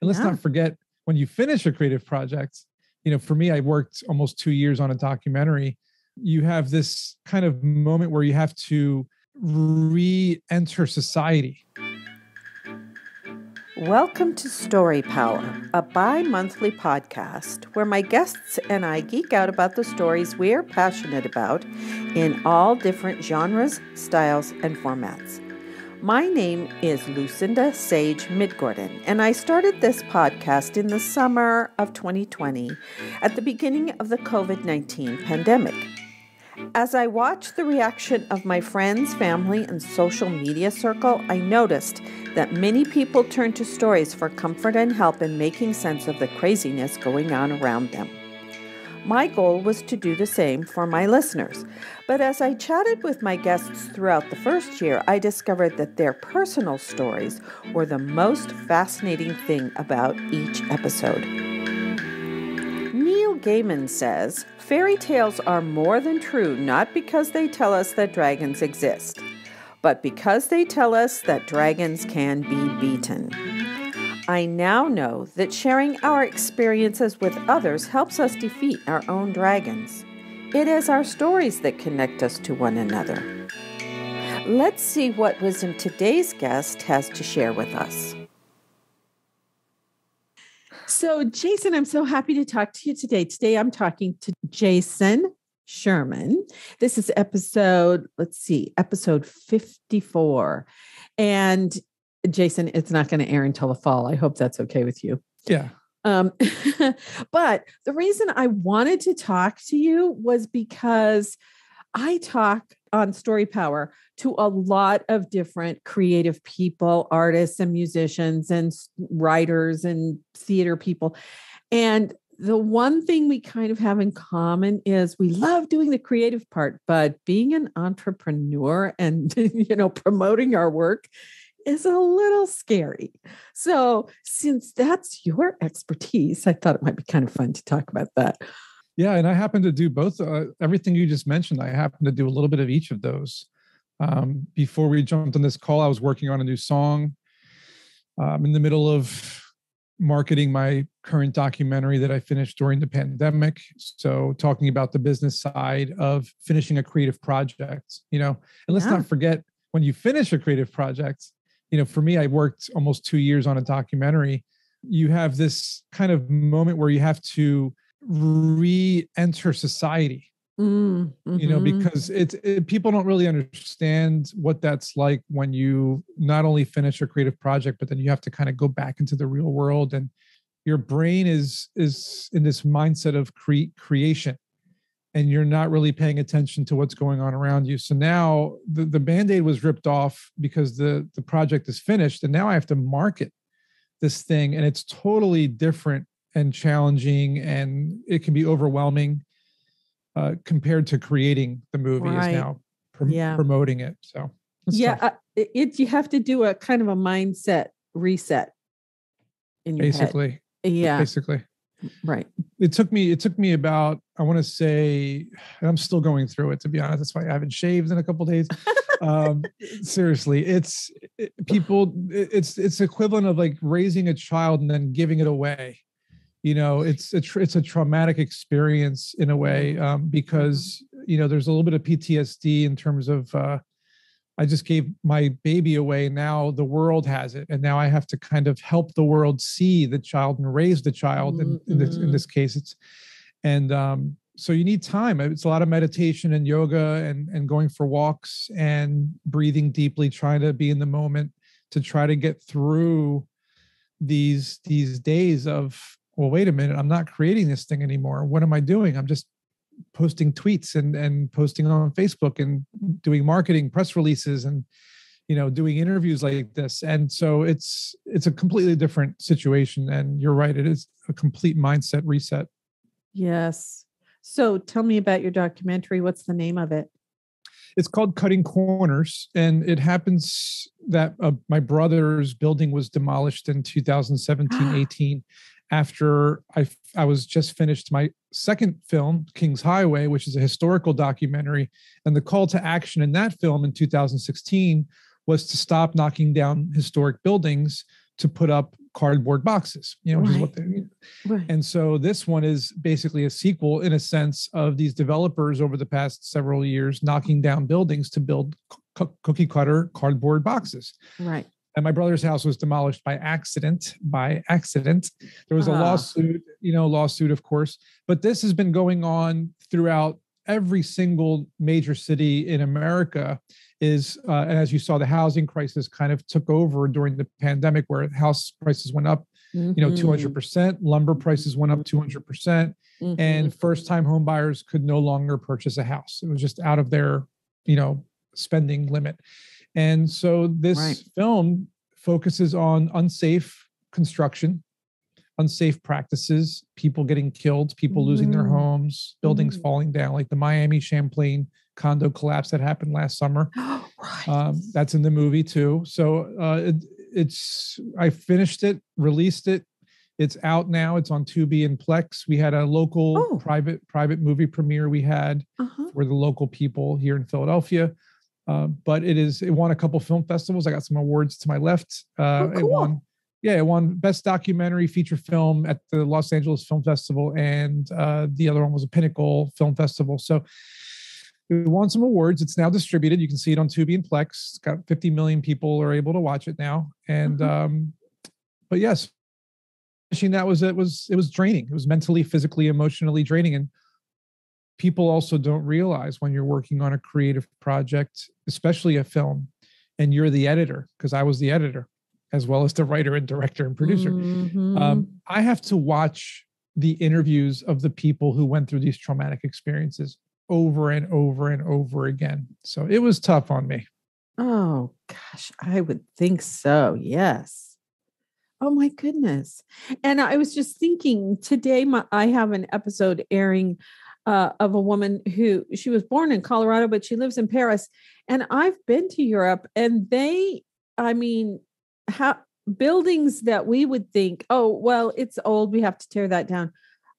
And let's Yeah. not forget, when you finish a creative project, for me, I worked almost 2 years on a documentary. You have this kind of moment where you have to re-enter society. Welcome to Story Power, a bi-monthly podcast where my guests and I geek out about the stories we're passionate about in all different genres, styles, and formats. My name is Lucinda Sage-Midgorden, and I started this podcast in the summer of 2020 at the beginning of the COVID-19 pandemic. As I watched the reaction of my friends, family, and social media circle, I noticed that many people turned to stories for comfort and help in making sense of the craziness going on around them. My goal was to do the same for my listeners, but as I chatted with my guests throughout the first year, I discovered that their personal stories were the most fascinating thing about each episode. Neil Gaiman says, "Fairy tales are more than true not because they tell us that dragons exist, but because they tell us that dragons can be beaten." I now know that sharing our experiences with others helps us defeat our own dragons. It is our stories that connect us to one another. Let's see what wisdom today's guest has to share with us. So, Jason, I'm so happy to talk to you today. Today, I'm talking to Jason Sherman. This is episode 54. And Jason, it's not going to air until the fall. I hope that's okay with you. Yeah. But the reason I wanted to talk to you was because I talk on Story Power to a lot of different creative people, artists and musicians and writers and theater people. And the one thing we kind of have in common is we love doing the creative part, but being an entrepreneur and, promoting our work is a little scary. So since that's your expertise, I thought it might be kind of fun to talk about that. Yeah. And I happen to do both. Everything you just mentioned, I happen to do a little bit of each of those. Before we jumped on this call, I was working on a new song. In the middle of marketing my current documentary that I finished during the pandemic. So talking about the business side of finishing a creative project, and let's not forget, when you finish a creative project, for me, I worked almost 2 years on a documentary. You have this kind of moment where you have to re-enter society, because people don't really understand what that's like when you not only finish a creative project, but then you have to kind of go back into the real world, and your brain is in this mindset of creation, and you're not really paying attention to what's going on around you. So now the Band-Aid was ripped off because the project is finished, and now I have to market this thing, and it's totally different and challenging, and it can be overwhelming compared to creating the movie is now promoting it. So you have to do a kind of a mindset reset in your head. Basically. Right. It took me about, I want to say, and I'm still going through it, to be honest. That's why I haven't shaved in a couple of days. Seriously, it's equivalent of like raising a child and then giving it away. It's a traumatic experience in a way, because, there's a little bit of PTSD in terms of, I just gave my baby away. Now the world has it. And now I have to kind of help the world see the child and raise the child. And in this case, so you need time. It's a lot of meditation and yoga and going for walks and breathing deeply, trying to be in the moment to try to get through these days of, well, wait a minute, I'm not creating this thing anymore. What am I doing? I'm just posting tweets and posting on Facebook and doing marketing press releases and, doing interviews like this. And so it's a completely different situation. And you're right. It is a complete mindset reset. Yes. So tell me about your documentary. What's the name of it? It's called Cutting Corners. And it happens that my brother's building was demolished in 2017-18. After I was just finished my second film, King's Highway, which is a historical documentary. And the call to action in that film in 2016 was to stop knocking down historic buildings to put up cardboard boxes, which is what they. Right. And so this one is basically a sequel in a sense of these developers over the past several years knocking down buildings to build cookie cutter cardboard boxes. Right. And my brother's house was demolished by accident. There was a lawsuit, of course. But this has been going on throughout every single major city in America. And as you saw, the housing crisis kind of took over during the pandemic, where house prices went up, 200%. Lumber prices went up 200%. And first-time home buyers could no longer purchase a house. It was just out of their, spending limit. And so this film focuses on unsafe construction, unsafe practices, people getting killed, people losing their homes, buildings falling down, like the Miami Champlain condo collapse that happened last summer. That's in the movie too. So I finished it, released it. It's out now. It's on Tubi and Plex. We had a local private movie premiere we had for the local people here in Philadelphia. But it won a couple film festivals. I got some awards to my left. Cool. It won Best Documentary Feature Film at the Los Angeles Film Festival, and the other one was a Pinnacle Film Festival. So it won some awards. It's now distributed. You can see it on Tubi and Plex. It's got 50 million people are able to watch it now. And but yes, finishing that it was draining. It was mentally, physically, emotionally draining. And people also don't realize when you're working on a creative project, especially a film, and you're the editor, because I was the editor, as well as the writer and director and producer. I have to watch the interviews of the people who went through these traumatic experiences over and over and over again. So it was tough on me. Oh, gosh, I would think so. Yes. Oh, my goodness. And I was just thinking today, I have an episode airing of a woman she was born in Colorado, but she lives in Paris. And I've been to Europe, and buildings that we would think, oh, well, it's old, we have to tear that down.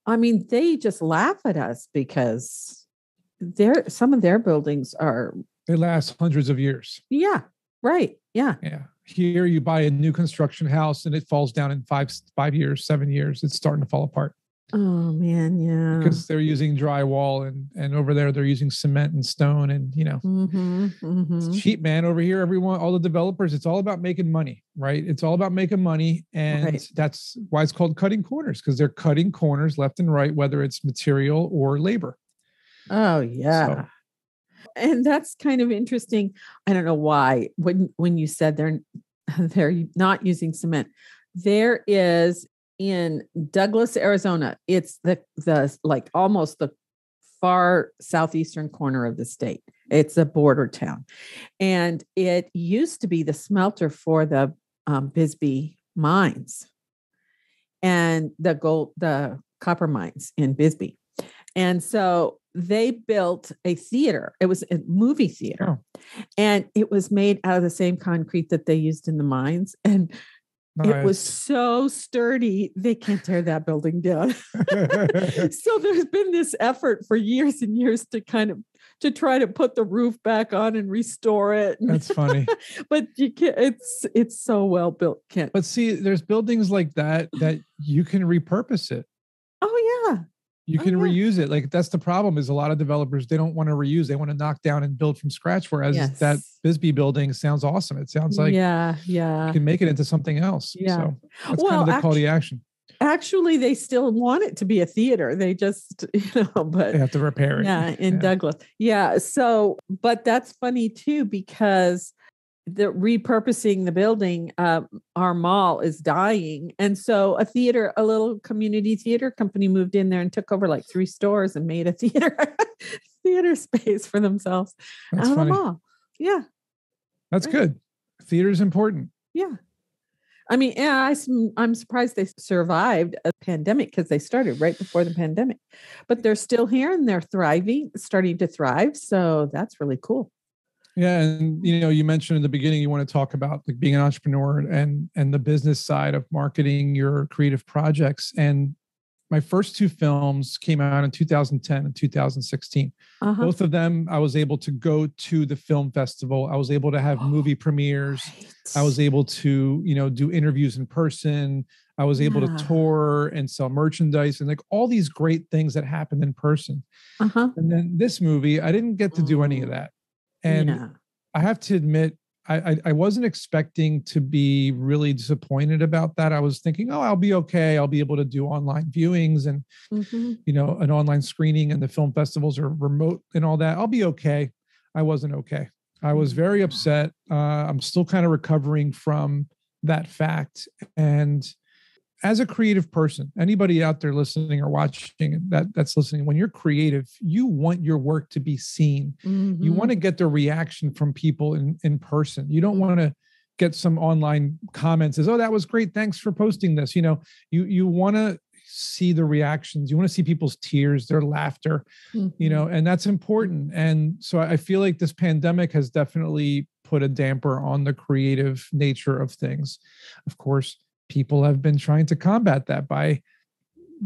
They just laugh at us because some of their buildings they last hundreds of years. Yeah. Right. Yeah. Yeah. Here you buy a new construction house and it falls down in 5 years, 7 years. It's starting to fall apart. Oh man, yeah. Because they're using drywall and over there they're using cement and stone and it's cheap, man. Over here, all the developers, it's all about making money, right? It's all about making money, and that's why it's called cutting corners, because they're cutting corners left and right, whether it's material or labor. Oh yeah. So. And that's kind of interesting. I don't know why when you said they're not using cement, there is. In Douglas, Arizona, it's the like almost the far southeastern corner of the state. It's a border town, and it used to be the smelter for the Bisbee mines and the copper mines in Bisbee. And so they built a theater. It was a movie theater, and it was made out of the same concrete that they used in the mines. And it was so sturdy, they can't tear that building down. So there's been this effort for years and years to try to put the roof back on and restore it. That's funny. But you can't, it's so well built. But see, there's buildings like that you can repurpose it. Oh yeah. You can reuse it. Like that's the problem, is a lot of developers, they don't want to reuse. They want to knock down and build from scratch. Whereas that Bisbee building sounds awesome. It sounds like you can make it into something else. Yeah. So that's kind of the call to action. Actually, they still want it to be a theater. They just, but they have to repair it. Yeah. In Douglas. Yeah. So, but that's funny too, because the repurposing the building, our mall is dying. And so a little community theater company moved in there and took over like 3 stores and made a theater space for themselves out of the mall. Yeah. That's good. Theater is important. Yeah. I'm surprised they survived a pandemic, because they started right before the pandemic, but they're still here and they're starting to thrive. So that's really cool. Yeah. And, you mentioned in the beginning, you want to talk about like being an entrepreneur and the business side of marketing your creative projects. And my first two films came out in 2010 and 2016. Both of them, I was able to go to the film festival. I was able to have movie premieres. Right. I was able to, do interviews in person. I was able to tour and sell merchandise and like all these great things that happened in person. And then this movie, I didn't get to do any of that. And I have to admit, I wasn't expecting to be really disappointed about that. I was thinking, I'll be okay. I'll be able to do online viewings and, an online screening, and the film festivals are remote and all that. I'll be okay. I wasn't okay. I was very upset. I'm still kind of recovering from that fact. And as a creative person, anybody out there listening or watching that's listening, when you're creative, you want your work to be seen. You want to get the reaction from people in person. You don't want to get some online comments as, that was great. Thanks for posting this. You want to see the reactions. You want to see people's tears, their laughter, and that's important. And so I feel like this pandemic has definitely put a damper on the creative nature of things. Of course, people have been trying to combat that by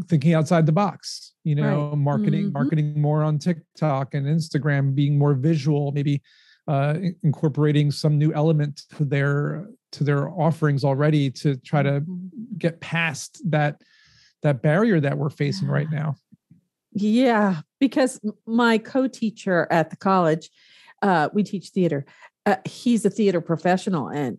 thinking outside the box, marketing more on TikTok and Instagram, being more visual, maybe incorporating some new element to their offerings already to try to get past that barrier that we're facing right now. Yeah, because my co-teacher at the college, we teach theater. He's a theater professional. And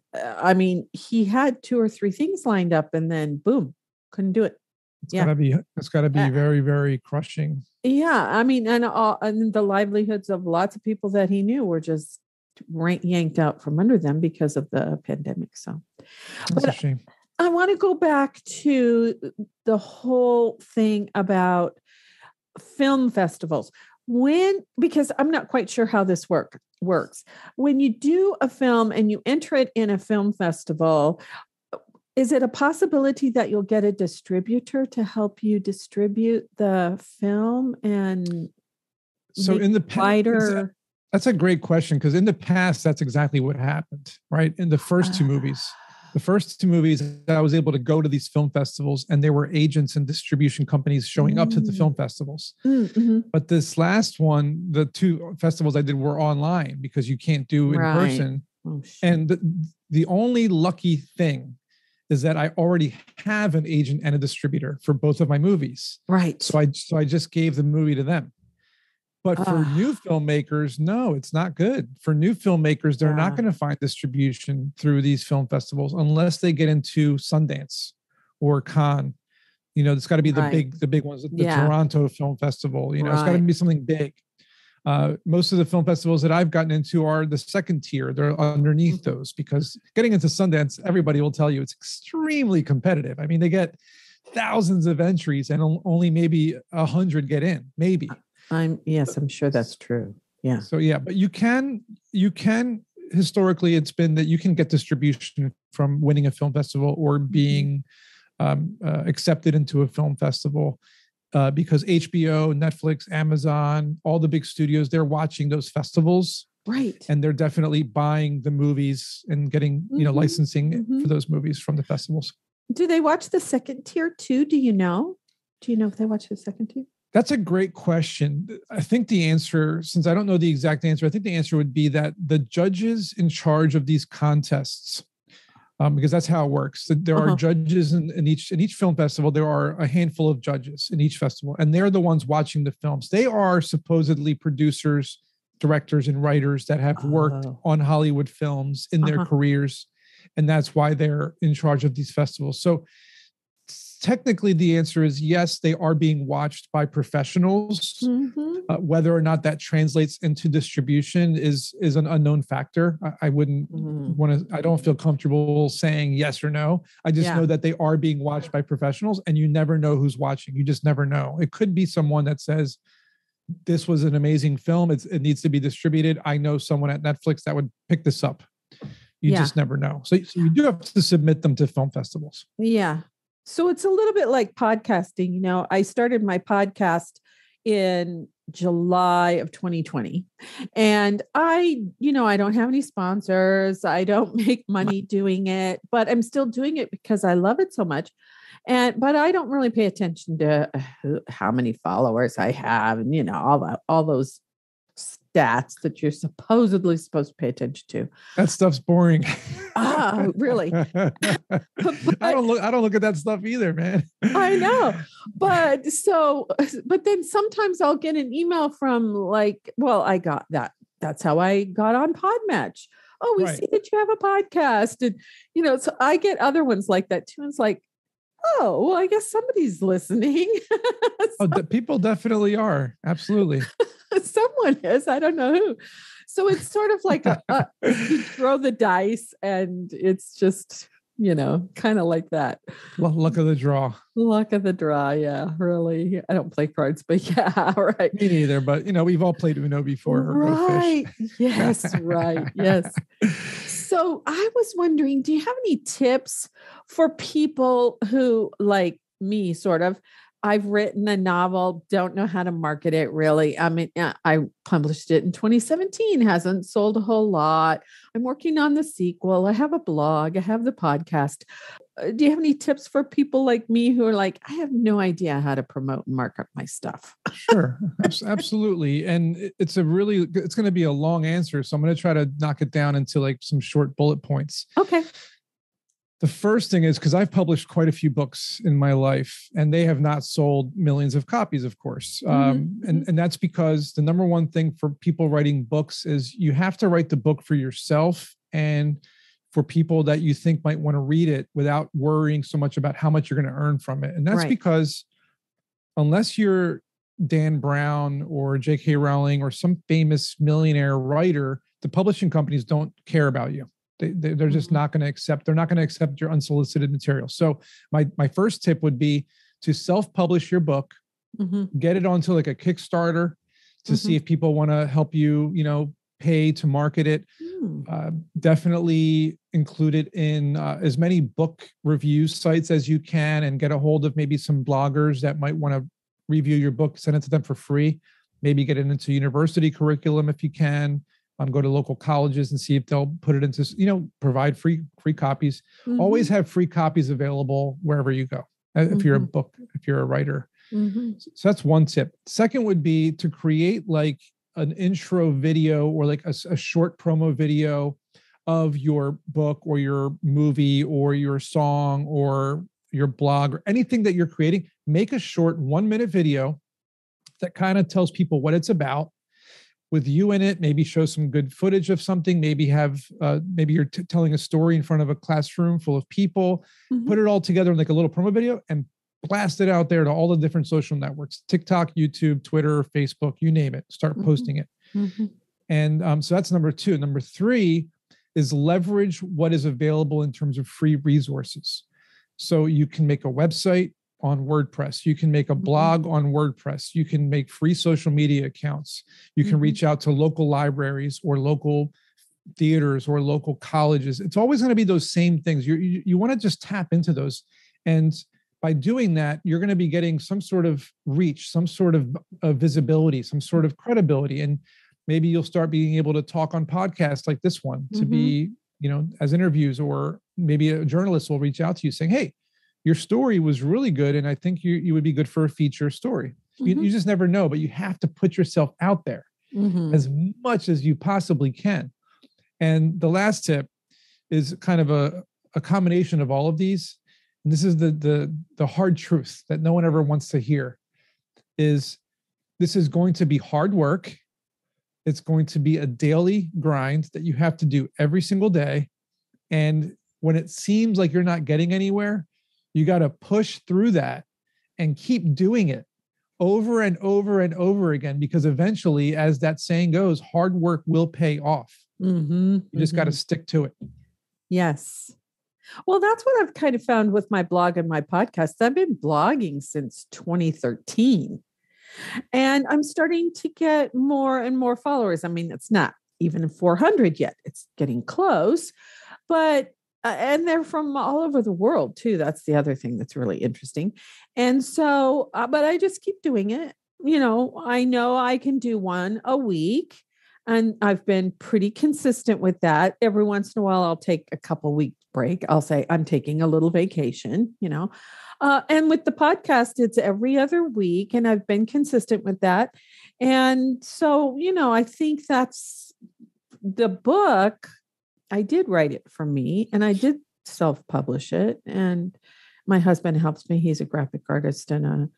he had 2 or 3 things lined up and then boom, couldn't do it. It's gotta be very, very crushing. Yeah. And the livelihoods of lots of people that he knew were just yanked out from under them because of the pandemic. So that's a shame. I want to go back to the whole thing about film festivals. Because I'm not quite sure how this works. When you do a film and you enter it in a film festival, is it a possibility that you'll get a distributor to help you distribute the film and so in the wider? That's a great question, because in the past, that's exactly what happened, right? In the first two movies. The first two movies, I was able to go to these film festivals and there were agents and distribution companies showing up to the film festivals. But this last one, the 2 festivals I did were online because you can't do in person. And the only lucky thing is that I already have an agent and a distributor for both of my movies. Right. So I just gave the movie to them. But for new filmmakers, no, it's not good. For new filmmakers, they're not going to find distribution through these film festivals unless they get into Sundance or Cannes. It's got to be the big ones, the Toronto Film Festival. It's got to be something big. Most of the film festivals that I've gotten into are the second tier. They're underneath those, because getting into Sundance, everybody will tell you it's extremely competitive. They get thousands of entries and only maybe 100 get in, maybe. I'm sure that's true. Yeah. So but you can historically, it's been that you can get distribution from winning a film festival or being accepted into a film festival because HBO, Netflix, Amazon, all the big studios, they're watching those festivals. Right. And they're definitely buying the movies and getting, licensing for those movies from the festivals. Do they watch the second tier too? Do you know if they watch the second tier? That's a great question. I think the answer, since I don't know the exact answer, I think the answer would be that the judges in charge of these contests, because that's how it works. There are judges in each film festival. There are a handful of judges in each festival, and they're the ones watching the films. They are supposedly producers, directors, and writers that have worked on Hollywood films in their careers, and that's why they're in charge of these festivals. So technically, the answer is yes, they are being watched by professionals. Whether or not that translates into distribution is an unknown factor. I wouldn't want to, I don't feel comfortable saying yes or no. I just know that they are being watched by professionals, and you never know who's watching. You just never know. It could be someone that says, this was an amazing film. It needs to be distributed. I know someone at Netflix that would pick this up. You just never know. So you do have to submit them to film festivals. Yeah. So it's a little bit like podcasting. I started my podcast in July of 2020. And I don't have any sponsors. I don't make money doing it, but I'm still doing it because I love it so much. But I don't really pay attention to how many followers I have and, all those stats that you're supposedly supposed to pay attention to. That stuff's boring. Ah, really? I don't look at that stuff either, man. I know. But then sometimes I'll get an email from I got that. That's how I got on Podmatch. Oh, we see that you have a podcast. And, so I get other ones like that too. And it's like, oh, well, I guess somebody's listening. People definitely are. Absolutely. Someone is. I don't know who. So it's sort of like you throw the dice and it's just, kind of like that. Luck of the draw. Luck of the draw. Yeah, really. I don't play cards, but yeah, right. Me neither. But, we've all played Uno before. Right. Yes. Right. Yes. So I was wondering, do you have any tips for people who, like me, sort of, I've written a novel, don't know how to market it really. I mean, I published it in 2017, hasn't sold a whole lot. I'm working on the sequel. I have a blog. I have the podcast. Do you have any tips for people like me who are like, I have no idea how to promote and market my stuff? Sure. Absolutely. And it's going to be a long answer. So I'm going to try to knock it down into like some short bullet points. Okay. The first thing is, because I've published quite a few books in my life and they have not sold millions of copies, of course. And that's because the number one thing for people writing books is you have to write the book for yourself and for people that you think might want to read it without worrying so much about how much you're going to earn from it. And that's because unless you're Dan Brown or J.K. Rowling or some famous millionaire writer, the publishing companies don't care about you. They're just not going to accept. They're not going to accept your unsolicited material. So my first tip would be to self-publish your book, get it onto like a Kickstarter to see if people want to help you, pay to market it. Definitely include it in as many book review sites as you can and get a hold of maybe some bloggers that might want to review your book, send it to them for free. Maybe get it into university curriculum if you can. Go to local colleges and see if they'll put it into, provide free copies. Always have free copies available wherever you go. If you're if you're a writer. So that's one tip. Second would be to create like an intro video or like a short promo video of your book or your movie or your song or your blog or anything that you're creating. Make a short 1-minute video that kind of tells people what it's about. With you in it, maybe show some good footage of something, maybe have, maybe you're telling a story in front of a classroom full of people, put it all together in like a little promo video and blast it out there to all the different social networks, TikTok, YouTube, Twitter, Facebook, you name it, start posting it. And so that's number 2. Number 3 is leverage what is available in terms of free resources. So you can make a website on WordPress. You can make a blog on WordPress. You can make free social media accounts. You can reach out to local libraries or local theaters or local colleges. It's always going to be those same things. You want to just tap into those. And by doing that, you're going to be getting some sort of reach, some sort of visibility, some sort of credibility. And maybe you'll start being able to talk on podcasts like this one to be, as interviews, or maybe a journalist will reach out to you saying, hey, your story was really good, and I think you would be good for a feature story. You just never know, but you have to put yourself out there as much as you possibly can. And the last tip is kind of a combination of all of these. And this is the hard truth that no one ever wants to hear, is this is going to be hard work. It's going to be a daily grind that you have to do every single day. And when it seems like you're not getting anywhere, you got to push through that and keep doing it over and over and over again, because eventually, as that saying goes, hard work will pay off. You just got to stick to it. Yes. Well, that's what I've kind of found with my blog and my podcast. I've been blogging since 2013, and I'm starting to get more and more followers. I mean, it's not even 400 yet. It's getting close, but and they're from all over the world too. That's the other thing that's really interesting. And so, but I just keep doing it. I know I can do one a week. And I've been pretty consistent with that. Every once in a while, I'll take a couple week break. I'll say I'm taking a little vacation. And with the podcast, it's every other week, and I've been consistent with that. And so, I think that's the book. I did write it for me, and I did self-publish it. And my husband helps me. He's a graphic artist and a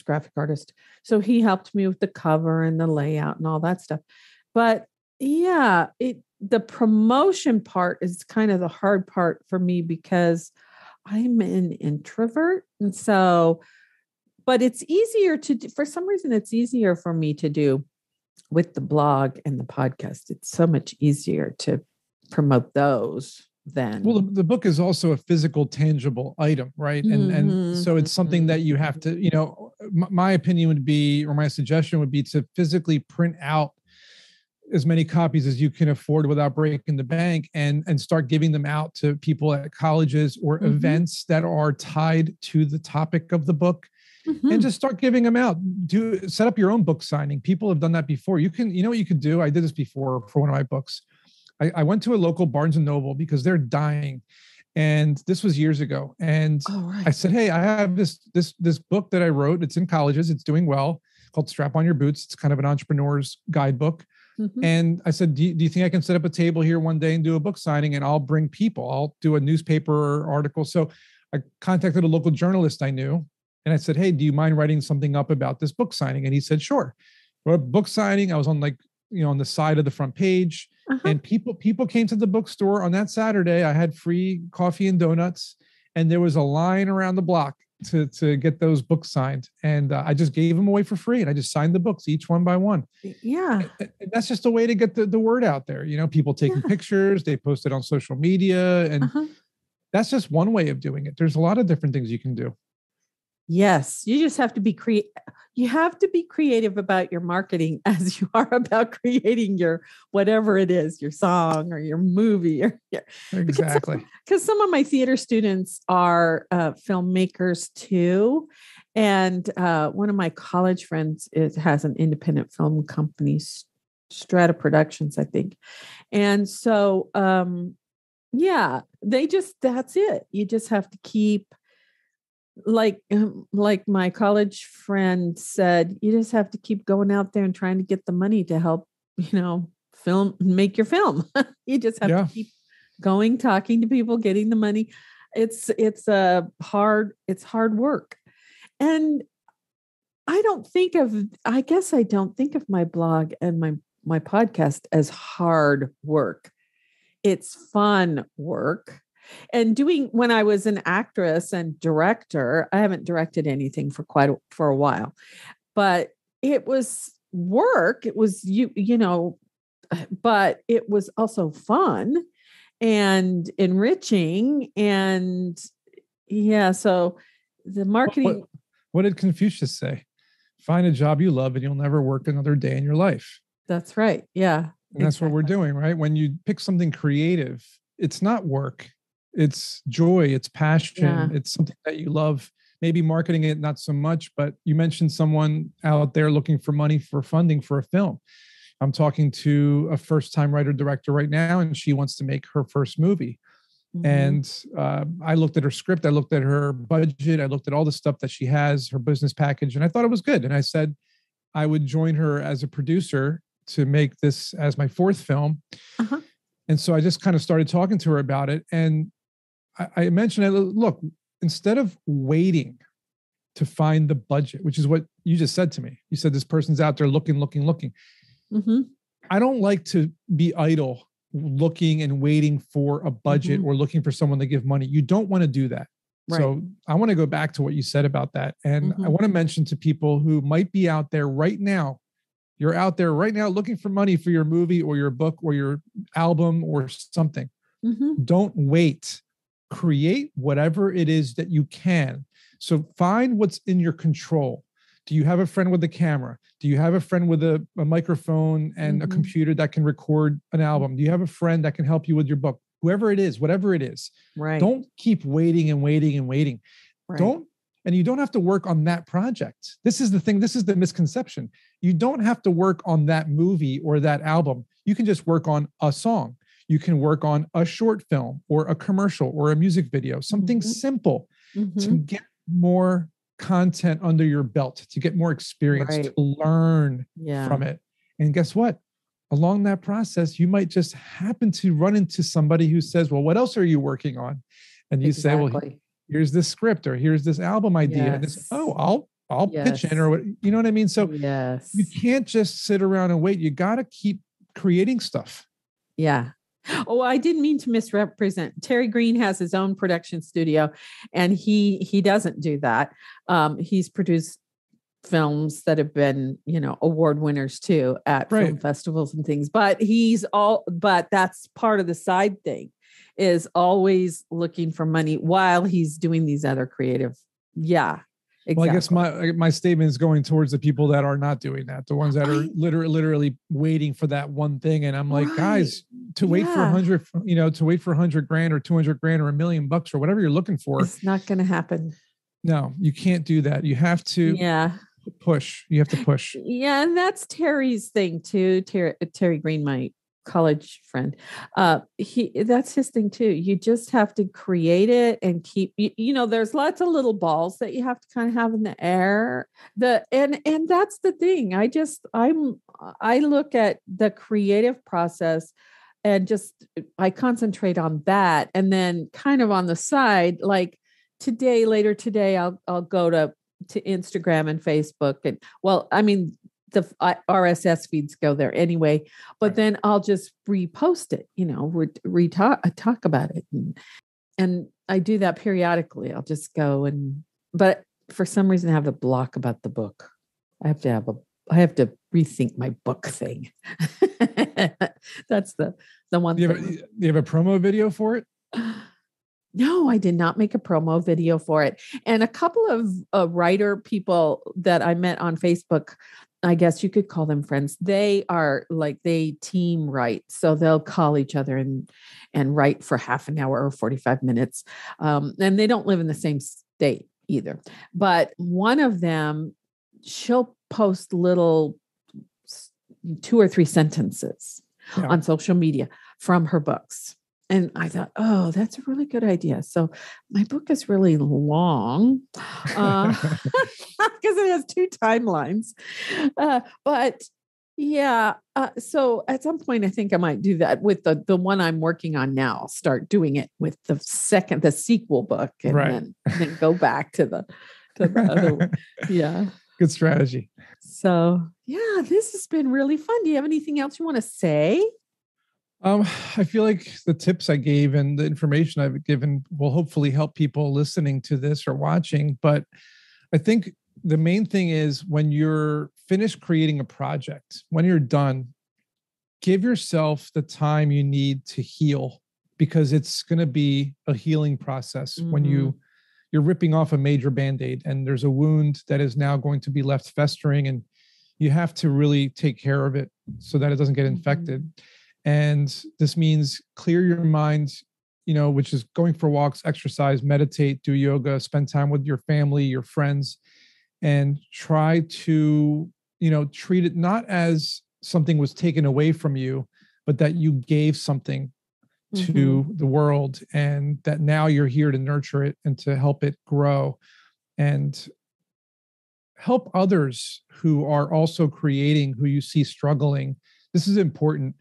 graphic artist. So he helped me with the cover and the layout and all that stuff. But yeah, the promotion part is kind of the hard part for me because I'm an introvert. And so, but it's easier to do, for some reason, it's easier for me to do with the blog and the podcast. It's so much easier to promote those than. Well, the book is also a physical, tangible item, right? And so it's something that you have to, my opinion would be, or my suggestion would be to physically print out as many copies as you can afford without breaking the bank and start giving them out to people at colleges or events that are tied to the topic of the book. And just start giving them out. Set up your own book signing. People have done that before. You know what you could do? I did this before for one of my books. I went to a local Barnes and Noble because they're dying. And this was years ago. And I said, hey, I have this book that I wrote. It's in colleges. It's doing well, called Strap on Your Boots. It's kind of an entrepreneur's guidebook. And I said, do you think I can set up a table here one day and do a book signing, and I'll bring people? I'll do a newspaper article. So I contacted a local journalist I knew. And I said, hey, do you mind writing something up about this book signing? And he said, sure. Wrote a book signing. I was on on the side of the front page. And people came to the bookstore on that Saturday. I had free coffee and donuts, and there was a line around the block to get those books signed. And I just gave them away for free, and I just signed the books each one by one. Yeah. And that's just a way to get the word out there. People taking pictures, they post it on social media, and that's just one way of doing it. There's a lot of different things you can do. Yes, you just have to be you have to be creative about your marketing as you are about creating your whatever it is, your song or your movie. Exactly. Because some of my theater students are filmmakers too. And one of my college friends has an independent film company, Strata Productions, I think. And so, that's it. You just have to keep, like my college friend said, you just have to keep going out there and trying to get the money to help, make your film. You just have to keep going, talking to people, getting the money. It's hard work. And I don't think of my blog and my podcast as hard work. It's fun work. And when I was an actress and director, I haven't directed anything for a while, but it was work. It was, but it was also fun and enriching. And so the marketing. What did Confucius say? Find a job you love and you'll never work another day in your life. That's right. Yeah. And that's what we're doing, right? When you pick something creative, it's not work. It's joy, it's passion, it's something that you love. Maybe marketing it, not so much, but you mentioned someone out there looking for money for funding for a film. I'm talking to a first-time writer-director right now, and she wants to make her first movie. And I looked at her script, I looked at her budget, I looked at all the stuff that she has, her business package, and I thought it was good. And I said I would join her as a producer to make this as my fourth film. And so I just kind of started talking to her about it. And I mentioned, look, instead of waiting to find the budget, which is what you just said to me, you said this person's out there looking. I don't like to be idle, looking and waiting for a budget or looking for someone to give money. You don't want to do that. Right. So I want to go back to what you said about that. And I want to mention to people who might be out there right now, you're out there right now looking for money for your movie or your book or your album or something. Don't wait. Create whatever it is that you can. So find what's in your control. Do you have a friend with a camera? Do you have a friend with a microphone and a computer that can record an album? Do you have a friend that can help you with your book? Whoever it is, whatever it is. Right. Don't keep waiting and waiting and waiting. Right. And you don't have to work on that project. This is the thing. This is the misconception. You don't have to work on that movie or that album. You can just work on a song. You can work on a short film or a commercial or a music video, something simple to get more content under your belt, to get more experience, to learn from it. And guess what? Along that process, you might just happen to run into somebody who says, well, what else are you working on? And you say, well, here's this script, or here's this album idea. And it's, oh, I'll pitch in, or what, you know what I mean? So you can't just sit around and wait. You got to keep creating stuff. Yeah. Oh, I didn't mean to misrepresent. Terry Green has his own production studio, and he doesn't do that. He's produced films that have been, award winners too at film festivals and things, but that's part of the side thing, is always looking for money while he's doing these other creative. Yeah. Exactly. Well, I guess my statement is going towards the people that are not doing that, the ones that are literally waiting for that one thing. And I'm like, guys, to wait for $100,000 or 200 grand or $1 million or whatever you're looking for, it's not going to happen. No, you can't do that. You have to push. You have to push. Yeah. And that's Terry's thing too. Terry Green, my college friend, that's his thing too. You just have to create it and keep, there's lots of little balls that you have to kind of have in the air. And that's the thing. I look at the creative process and I concentrate on that. And then kind of on the side, like later today, I'll go to Instagram and Facebook, and the RSS feeds go there anyway, but then I'll just repost it, talk about it. And I do that periodically. I'll just go but for some reason I have a block about the book. I have to rethink my book thing. That's the one thing. Do you have a promo video for it? No, I did not make a promo video for it. And a couple of writer people that I met on Facebook, I guess you could call them friends. They team write. So they'll call each other and write for half an hour or 45 minutes. And they don't live in the same state either. But one of them, she'll post little 2 or 3 sentences on social media from her books. And I thought, oh, that's a really good idea. So my book is really long because it has 2 timelines. But yeah, so at some point, I think I might do that with the one I'm working on now. I'll start doing it with the sequel book, and then go back to the other one. Yeah. Good strategy. So yeah, this has been really fun. Do you have anything else you want to say? I feel like the tips I gave and the information I've given will hopefully help people listening to this or watching. But I think the main thing is, when you're finished creating a project, when you're done, give yourself the time you need to heal, because it's going to be a healing process. When you're ripping off a major Band-Aid and there's a wound that is now going to be left festering, and you have to really take care of it so that it doesn't get infected. And this means clear your mind, which is going for walks, exercise, meditate, do yoga, spend time with your family, your friends, and try to, treat it not as something was taken away from you, but that you gave something to the world, and that now you're here to nurture it and to help it grow and help others who are also creating, who you see struggling. This is important,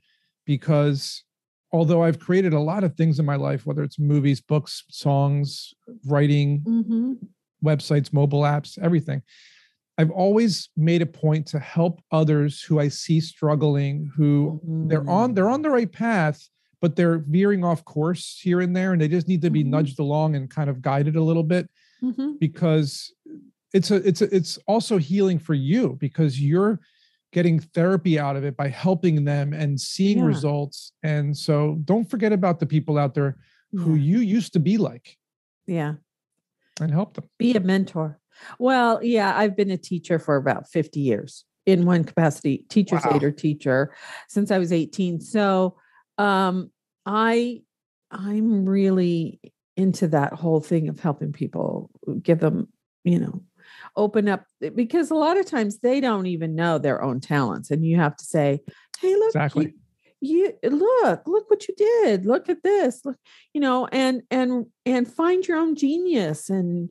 because although I've created a lot of things in my life, whether it's movies, books, songs, writing, websites, mobile apps, everything, I've always made a point to help others who I see struggling, who they're on the right path, but they're veering off course here and there, and they just need to be nudged along and kind of guided a little bit, because it's also healing for you, because you're getting therapy out of it by helping them and seeing results. And so don't forget about the people out there who you used to be like. Yeah. And help them. Be a mentor. Well, yeah, I've been a teacher for about 50 years in one capacity, teacher's aide or teacher, since I was 18. So I'm really into that whole thing of helping people, give them open up, because a lot of times they don't even know their own talents. And you have to say, hey, look, Exactly. you look what you did. Look at this, look, and find your own genius. And,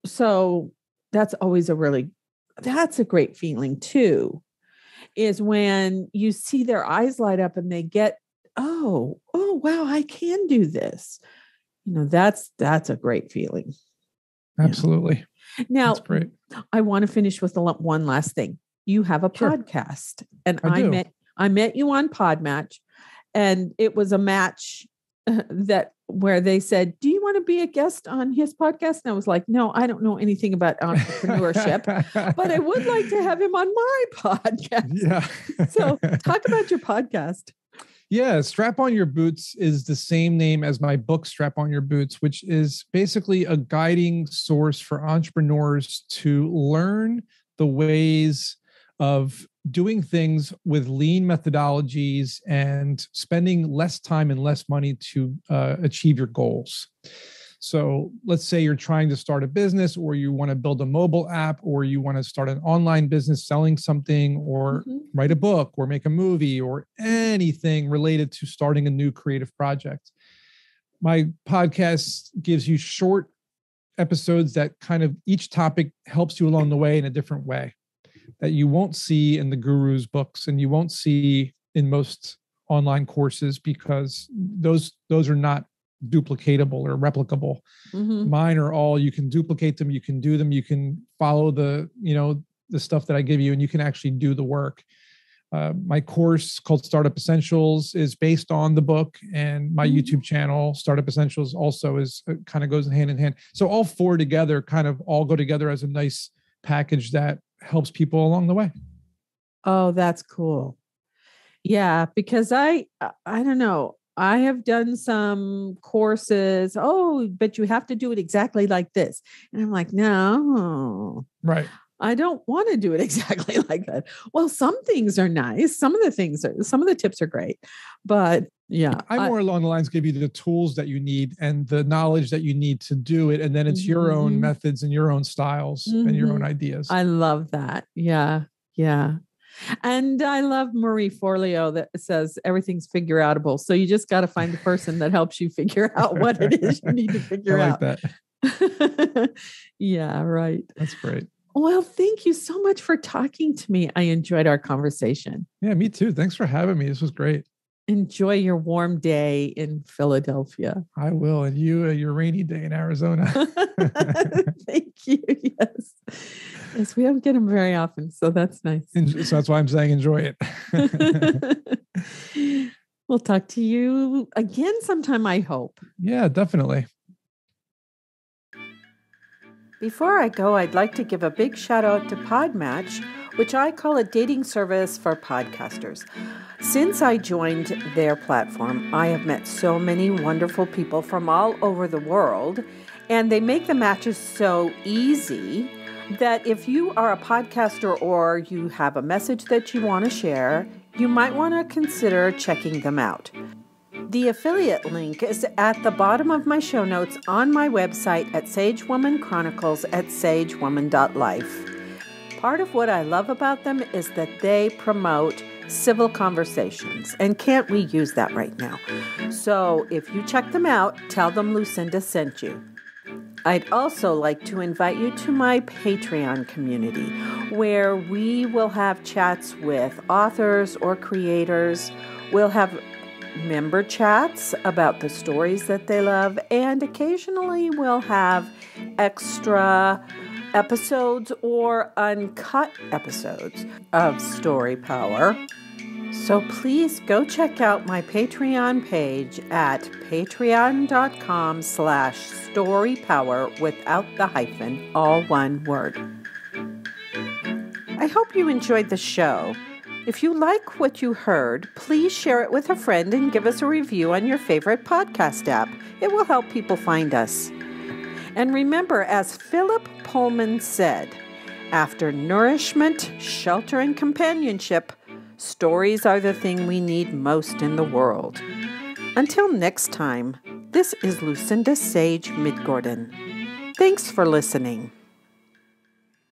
so that's always that's a great feeling too, is when you see their eyes light up and they get, oh, wow, I can do this. That's a great feeling. Absolutely. Now, that's great. I want to finish with one last thing. You have a Sure. podcast, and I met you on Podmatch, and it was a match where they said, do you want to be a guest on his podcast? And I was like, no, I don't know anything about entrepreneurship, but I would like to have him on my podcast. Yeah. So talk about your podcast. Yeah, Strap On Your Boots is the same name as my book, Strap On Your Boots, which is basically a guiding source for entrepreneurs to learn the ways of doing things with lean methodologies and spending less time and less money to achieve your goals. So let's say you're trying to start a business, or you want to build a mobile app, or you want to start an online business selling something, or write a book, or make a movie, or anything related to starting a new creative project. My podcast gives you short episodes that kind of each topic helps you along the way in a different way that you won't see in the guru's books and you won't see in most online courses, because those are not duplicatable or replicable. Mine are all, you can duplicate them, you can do them, you can follow the stuff that I give you, and you can actually do the work. My course called Startup Essentials is based on the book, and my YouTube channel, Startup Essentials, also is kind of goes hand in hand. So all four together kind of all go together as a nice package that helps people along the way. Oh, that's cool. Yeah, because I don't know. I have done some courses. Oh, but you have to do it exactly like this. And I'm like, no, right. I don't want to do it exactly like that. Well, some things are nice. Some of the tips are great, but yeah. I'm more along the lines, give you the tools that you need and the knowledge that you need to do it. And then it's your own methods and your own styles and your own ideas. I love that. Yeah. Yeah. And I love Marie Forleo that says everything's figure outable. So you just got to find the person that helps you figure out what it is you need to figure out. I like that. Yeah, right. That's great. Well, thank you so much for talking to me. I enjoyed our conversation. Yeah, me too. Thanks for having me. This was great. Enjoy your warm day in Philadelphia. I will. And you, your rainy day in Arizona. Thank you. Yes. Yes, we don't get them very often. So that's nice. So that's why I'm saying enjoy it. We'll talk to you again sometime, I hope. Yeah, definitely. Before I go, I'd like to give a big shout out to Podmatch, which I call a dating service for podcasters. Since I joined their platform, I have met so many wonderful people from all over the world, and they make the matches so easy that if you are a podcaster or you have a message that you want to share, you might want to consider checking them out. The affiliate link is at the bottom of my show notes on my website at sagewoman@sagewoman.life. Part of what I love about them is that they promote civil conversations, and can't we use that right now? So if you check them out, tell them Lucinda sent you. I'd also like to invite you to my Patreon community, where we will have chats with authors or creators. We'll have member chats about the stories that they love, and occasionally we'll have extra episodes or uncut episodes of Story Power. So please go check out my Patreon page at patreon.com/storypower without the hyphen, all one word. I hope you enjoyed the show. If you like what you heard, please share it with a friend and give us a review on your favorite podcast app. It will help people find us. And remember, as Philip Pullman said, after nourishment, shelter, and companionship, stories are the thing we need most in the world. Until next time, this is Lucinda Sage-Midgorden. Thanks for listening.